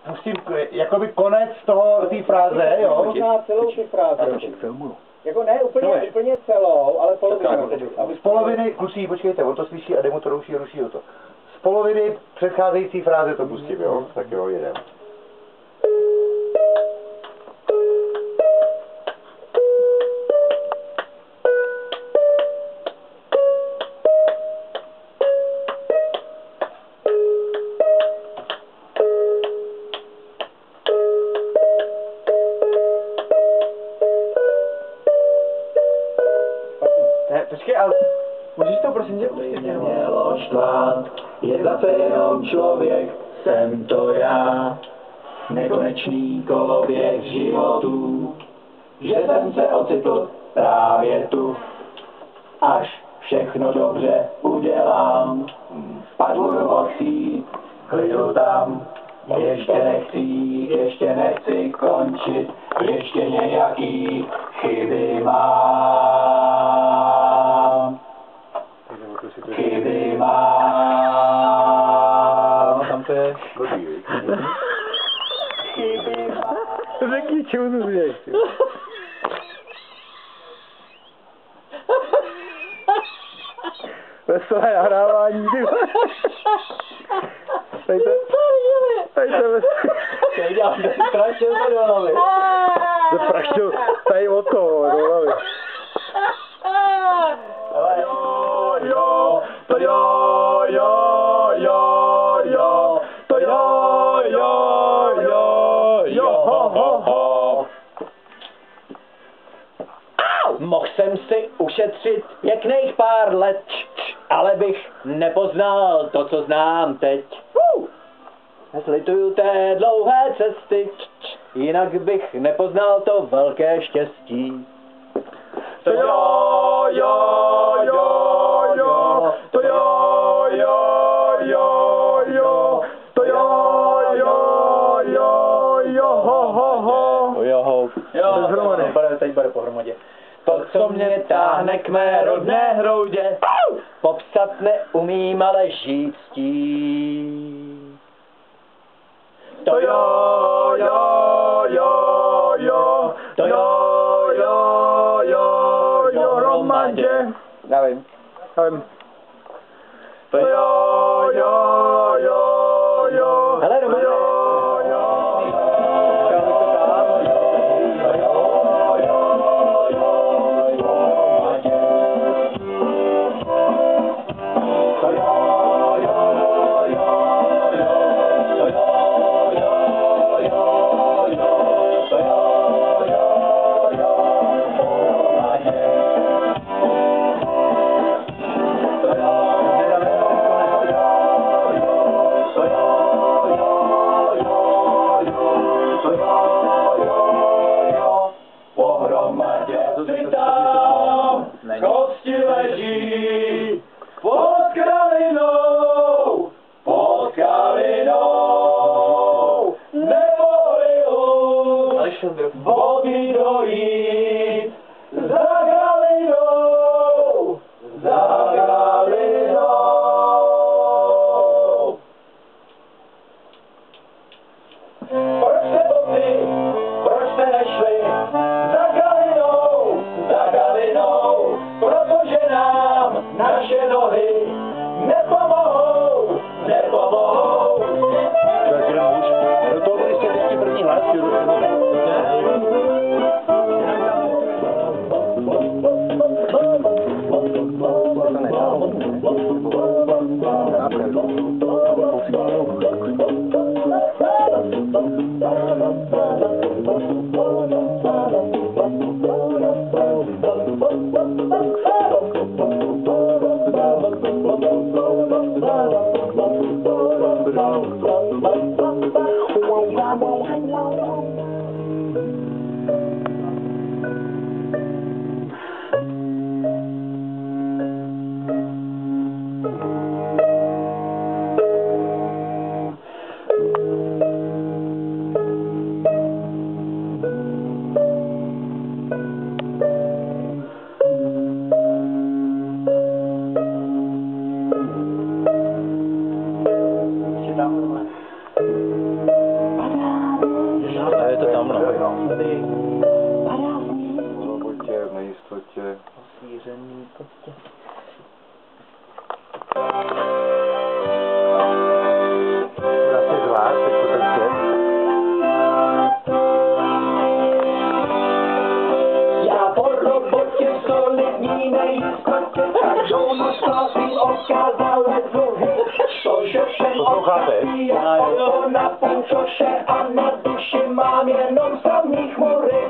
pustím jakoby konec toho, té fráze, jo? Možná celou ty fráze. Jako ne úplně celou, ale polovinu. Z poloviny, kluci, počkejte, on to slyší a jde mu to ruší ho to. Z poloviny předcházející fráze to pustím, jo? Tak jo, jedem. Počkej, ale můžeš to prosím tě pustit? Mělo štvát, je zase jenom člověk, jsem to já. Nekonečný koloběh životů, že jsem se ocitl právě tu. Až všechno dobře udělám, padlu do boxí, klidu tam. Ještě nechci končit, ještě nějaký chyby mám. Chyby mám. Tam to je blbý, Chyby mám. Řekni, čemu to zvěš? Veselé nahrávání, ty vole. Tady to Já dělám, to si praštil to do hlavy. to praštil tady od toho, do hlavy. Mohl jsem si ušetřit pěkných pár let, ale bych nepoznal to, co znám teď. Slituju té dlouhé cesty, jinak bych nepoznal to velké štěstí. To teď bude pohromadě. To, co mě táhne k mé rodné hroudě, popsat neumím, ale žít s tím. To hromadě. Já vím. To hele, dobře. Kosti leží pod kralinou, nemohli už vody dojít za kralinou, Proč se nešli za kralinou, protože nám naše nohy nepomohou. Tak jenom už. Do toho byli jste vždycky první hlasky. tam, no. Tady. V robotě, v nejistotě. Osvířený kostě. Zase zvlášť, teďko ten svět. Já po robotě v solidní nejistotě, tak doma spásím odkázal dluhy. To, že jsem odkazí, jako na půlčoše a na duši mám jenom samý chmury.